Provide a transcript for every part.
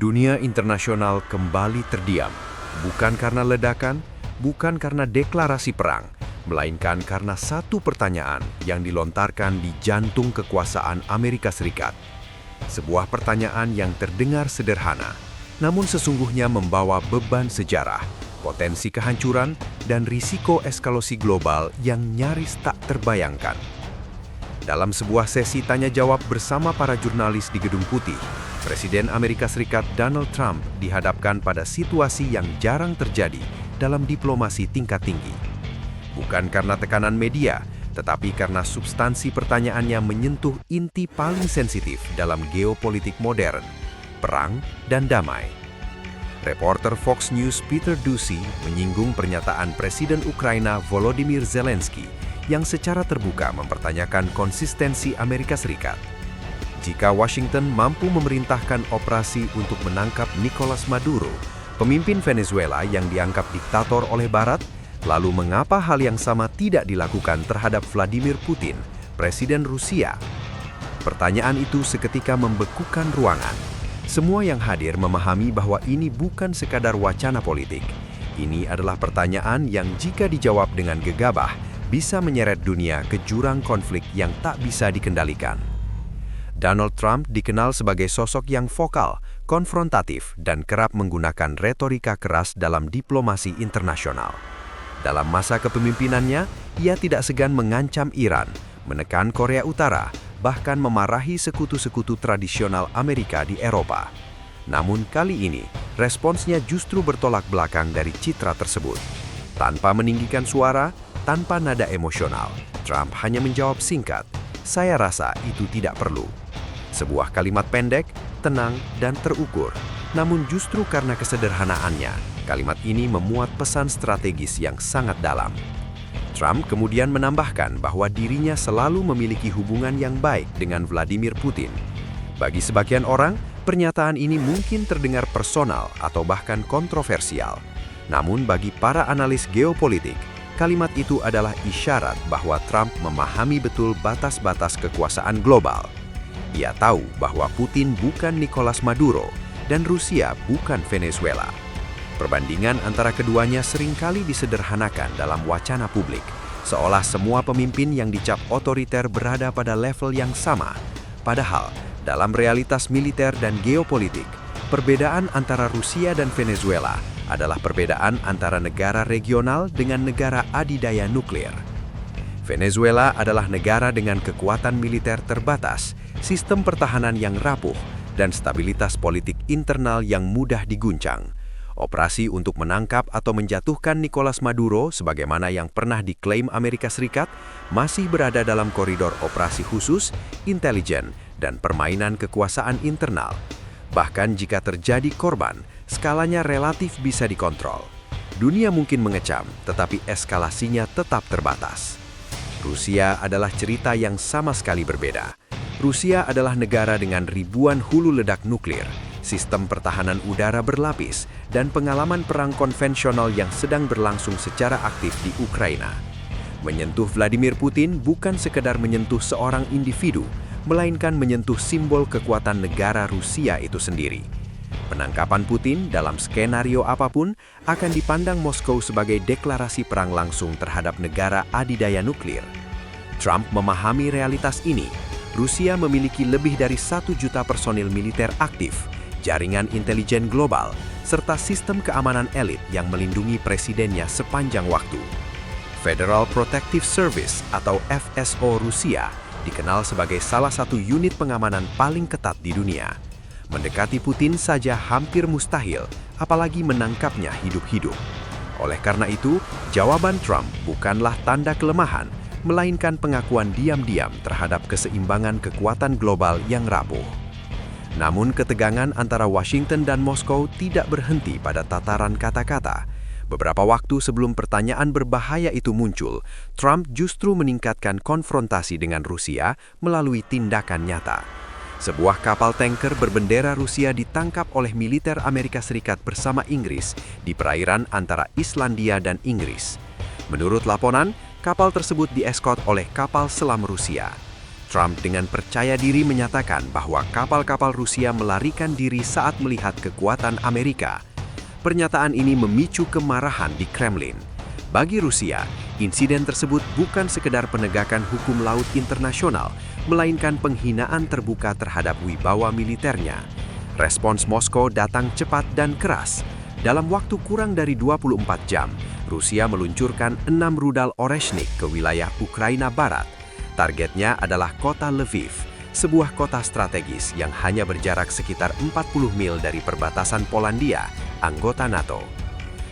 Dunia internasional kembali terdiam, bukan karena ledakan, bukan karena deklarasi perang, melainkan karena satu pertanyaan yang dilontarkan di jantung kekuasaan Amerika Serikat. Sebuah pertanyaan yang terdengar sederhana, namun sesungguhnya membawa beban sejarah, potensi kehancuran, dan risiko eskalasi global yang nyaris tak terbayangkan. Dalam sebuah sesi tanya-jawab bersama para jurnalis di Gedung Putih, Presiden Amerika Serikat Donald Trump dihadapkan pada situasi yang jarang terjadi dalam diplomasi tingkat tinggi. Bukan karena tekanan media, tetapi karena substansi pertanyaannya menyentuh inti paling sensitif dalam geopolitik modern, perang dan damai. Reporter Fox News Peter Doocy menyinggung pernyataan Presiden Ukraina Volodymyr Zelensky yang secara terbuka mempertanyakan konsistensi Amerika Serikat. Jika Washington mampu memerintahkan operasi untuk menangkap Nicolas Maduro, pemimpin Venezuela yang dianggap diktator oleh Barat, lalu mengapa hal yang sama tidak dilakukan terhadap Vladimir Putin, Presiden Rusia? Pertanyaan itu seketika membekukan ruangan. Semua yang hadir memahami bahwa ini bukan sekadar wacana politik. Ini adalah pertanyaan yang jika dijawab dengan gegabah, bisa menyeret dunia ke jurang konflik yang tak bisa dikendalikan. Donald Trump dikenal sebagai sosok yang vokal, konfrontatif, dan kerap menggunakan retorika keras dalam diplomasi internasional. Dalam masa kepemimpinannya, ia tidak segan mengancam Iran, menekan Korea Utara, bahkan memarahi sekutu-sekutu tradisional Amerika di Eropa. Namun kali ini, responsnya justru bertolak belakang dari citra tersebut. Tanpa meninggikan suara, tanpa nada emosional, Trump hanya menjawab singkat, "Saya rasa itu tidak perlu." Sebuah kalimat pendek, tenang, dan terukur. Namun justru karena kesederhanaannya, kalimat ini memuat pesan strategis yang sangat dalam. Trump kemudian menambahkan bahwa dirinya selalu memiliki hubungan yang baik dengan Vladimir Putin. Bagi sebagian orang, pernyataan ini mungkin terdengar personal atau bahkan kontroversial. Namun bagi para analis geopolitik, kalimat itu adalah isyarat bahwa Trump memahami betul batas-batas kekuasaan global. Ia tahu bahwa Putin bukan Nicolas Maduro dan Rusia bukan Venezuela. Perbandingan antara keduanya seringkali disederhanakan dalam wacana publik, seolah semua pemimpin yang dicap otoriter berada pada level yang sama. Padahal, dalam realitas militer dan geopolitik, perbedaan antara Rusia dan Venezuela adalah perbedaan antara negara regional dengan negara adidaya nuklir. Venezuela adalah negara dengan kekuatan militer terbatas, sistem pertahanan yang rapuh, dan stabilitas politik internal yang mudah diguncang. Operasi untuk menangkap atau menjatuhkan Nicolas Maduro, sebagaimana yang pernah diklaim Amerika Serikat, masih berada dalam koridor operasi khusus, intelijen, dan permainan kekuasaan internal. Bahkan jika terjadi korban, skalanya relatif bisa dikontrol. Dunia mungkin mengecam, tetapi eskalasinya tetap terbatas. Rusia adalah cerita yang sama sekali berbeda. Rusia adalah negara dengan ribuan hulu ledak nuklir, sistem pertahanan udara berlapis, dan pengalaman perang konvensional yang sedang berlangsung secara aktif di Ukraina. Menyentuh Vladimir Putin bukan sekedar menyentuh seorang individu, melainkan menyentuh simbol kekuatan negara Rusia itu sendiri. Penangkapan Putin dalam skenario apapun akan dipandang Moskow sebagai deklarasi perang langsung terhadap negara adidaya nuklir. Trump memahami realitas ini. Rusia memiliki lebih dari 1 juta personil militer aktif, jaringan intelijen global, serta sistem keamanan elit yang melindungi presidennya sepanjang waktu. Federal Protective Service atau FSO Rusia dikenal sebagai salah satu unit pengamanan paling ketat di dunia. Mendekati Putin saja hampir mustahil, apalagi menangkapnya hidup-hidup. Oleh karena itu, jawaban Trump bukanlah tanda kelemahan, melainkan pengakuan diam-diam terhadap keseimbangan kekuatan global yang rapuh. Namun ketegangan antara Washington dan Moskow tidak berhenti pada tataran kata-kata. Beberapa waktu sebelum pertanyaan berbahaya itu muncul, Trump justru meningkatkan konfrontasi dengan Rusia melalui tindakan nyata. Sebuah kapal tanker berbendera Rusia ditangkap oleh militer Amerika Serikat bersama Inggris di perairan antara Islandia dan Inggris. Menurut laporan, kapal tersebut dieskort oleh kapal selam Rusia. Trump dengan percaya diri menyatakan bahwa kapal-kapal Rusia melarikan diri saat melihat kekuatan Amerika. Pernyataan ini memicu kemarahan di Kremlin. Bagi Rusia, insiden tersebut bukan sekedar penegakan hukum laut internasional, melainkan penghinaan terbuka terhadap wibawa militernya. Respons Moskow datang cepat dan keras. Dalam waktu kurang dari 24 jam, Rusia meluncurkan 6 rudal Oreshnik ke wilayah Ukraina Barat. Targetnya adalah kota Lviv, sebuah kota strategis yang hanya berjarak sekitar 40 mil dari perbatasan Polandia, anggota NATO.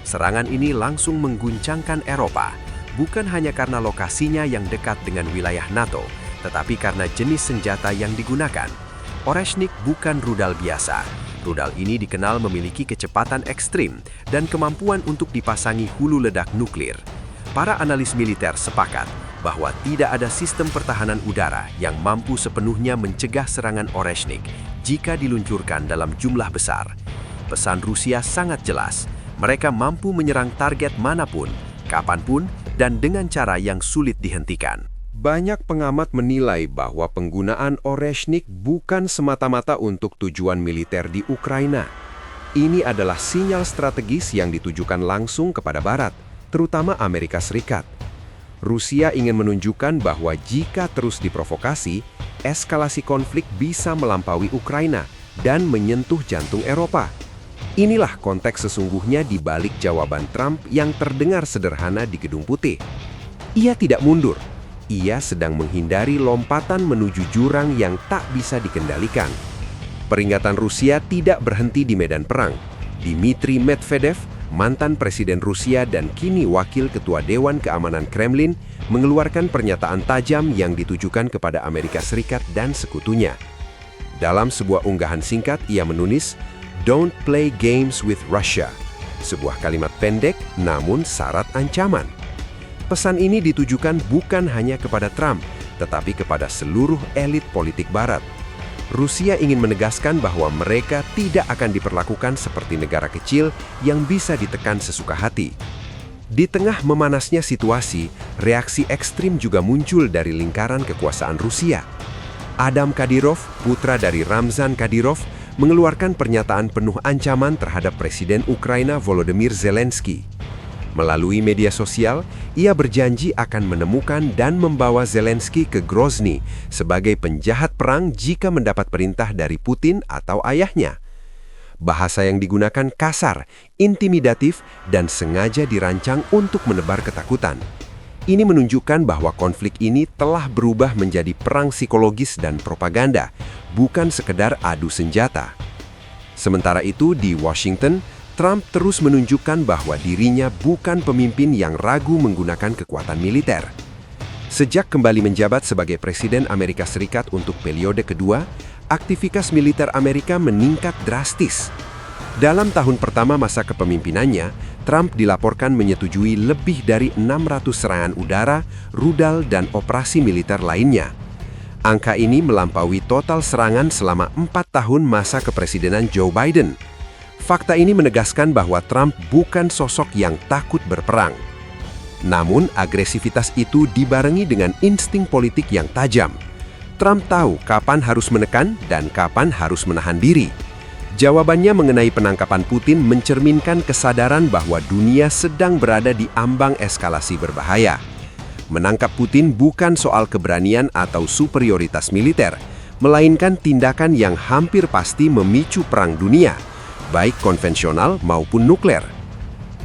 Serangan ini langsung mengguncangkan Eropa, bukan hanya karena lokasinya yang dekat dengan wilayah NATO, tetapi karena jenis senjata yang digunakan. Oreshnik bukan rudal biasa. Rudal ini dikenal memiliki kecepatan ekstrim dan kemampuan untuk dipasangi hulu ledak nuklir. Para analis militer sepakat bahwa tidak ada sistem pertahanan udara yang mampu sepenuhnya mencegah serangan Oreshnik jika diluncurkan dalam jumlah besar. Pesan Rusia sangat jelas, mereka mampu menyerang target manapun, kapanpun, dan dengan cara yang sulit dihentikan. Banyak pengamat menilai bahwa penggunaan Oreshnik bukan semata-mata untuk tujuan militer di Ukraina. Ini adalah sinyal strategis yang ditujukan langsung kepada Barat, terutama Amerika Serikat. Rusia ingin menunjukkan bahwa jika terus diprovokasi, eskalasi konflik bisa melampaui Ukraina dan menyentuh jantung Eropa. Inilah konteks sesungguhnya di balik jawaban Trump yang terdengar sederhana di Gedung Putih. Ia tidak mundur. Ia sedang menghindari lompatan menuju jurang yang tak bisa dikendalikan. Peringatan Rusia tidak berhenti di medan perang. Dmitry Medvedev, mantan Presiden Rusia dan kini Wakil Ketua Dewan Keamanan Kremlin, mengeluarkan pernyataan tajam yang ditujukan kepada Amerika Serikat dan sekutunya. Dalam sebuah unggahan singkat, ia menulis, "Don't play games with Russia." Sebuah kalimat pendek namun syarat ancaman. Pesan ini ditujukan bukan hanya kepada Trump, tetapi kepada seluruh elit politik Barat. Rusia ingin menegaskan bahwa mereka tidak akan diperlakukan seperti negara kecil yang bisa ditekan sesuka hati. Di tengah memanasnya situasi, reaksi ekstrim juga muncul dari lingkaran kekuasaan Rusia. Adam Kadyrov, putra dari Ramzan Kadyrov, mengeluarkan pernyataan penuh ancaman terhadap Presiden Ukraina Volodymyr Zelensky. Melalui media sosial, ia berjanji akan menemukan dan membawa Zelensky ke Grozny sebagai penjahat perang jika mendapat perintah dari Putin atau ayahnya. Bahasa yang digunakan kasar, intimidatif, dan sengaja dirancang untuk menebar ketakutan. Ini menunjukkan bahwa konflik ini telah berubah menjadi perang psikologis dan propaganda, bukan sekedar adu senjata. Sementara itu, di Washington, Trump terus menunjukkan bahwa dirinya bukan pemimpin yang ragu menggunakan kekuatan militer. Sejak kembali menjabat sebagai Presiden Amerika Serikat untuk periode kedua, aktivitas militer Amerika meningkat drastis. Dalam tahun pertama masa kepemimpinannya, Trump dilaporkan menyetujui lebih dari 600 serangan udara, rudal, dan operasi militer lainnya. Angka ini melampaui total serangan selama 4 tahun masa kepresidenan Joe Biden. Fakta ini menegaskan bahwa Trump bukan sosok yang takut berperang. Namun, agresivitas itu dibarengi dengan insting politik yang tajam. Trump tahu kapan harus menekan dan kapan harus menahan diri. Jawabannya mengenai penangkapan Putin mencerminkan kesadaran bahwa dunia sedang berada di ambang eskalasi berbahaya. Menangkap Putin bukan soal keberanian atau superioritas militer, melainkan tindakan yang hampir pasti memicu perang dunia, baik konvensional maupun nuklir.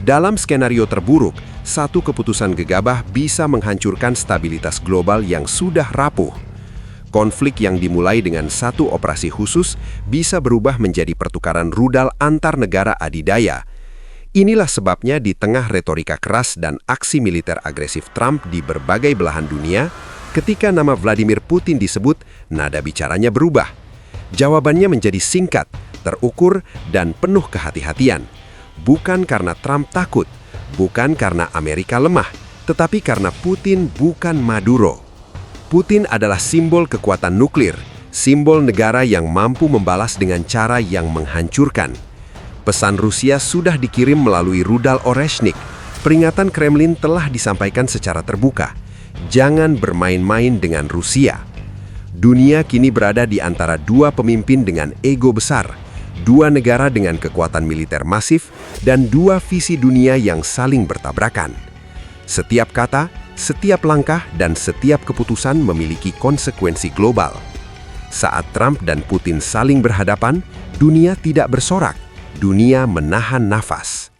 Dalam skenario terburuk, satu keputusan gegabah bisa menghancurkan stabilitas global yang sudah rapuh. Konflik yang dimulai dengan satu operasi khusus bisa berubah menjadi pertukaran rudal antar negara adidaya. Inilah sebabnya di tengah retorika keras dan aksi militer agresif Trump di berbagai belahan dunia, ketika nama Vladimir Putin disebut, nada bicaranya berubah. Jawabannya menjadi singkat, terukur, dan penuh kehati-hatian. Bukan karena Trump takut, bukan karena Amerika lemah, tetapi karena Putin bukan Maduro. Putin adalah simbol kekuatan nuklir, simbol negara yang mampu membalas dengan cara yang menghancurkan. Pesan Rusia sudah dikirim melalui rudal Oreshnik. Peringatan Kremlin telah disampaikan secara terbuka. Jangan bermain-main dengan Rusia. Dunia kini berada di antara dua pemimpin dengan ego besar, dua negara dengan kekuatan militer masif, dan dua visi dunia yang saling bertabrakan. Setiap kata, setiap langkah, dan setiap keputusan memiliki konsekuensi global. Saat Trump dan Putin saling berhadapan, dunia tidak bersorak, dunia menahan nafas.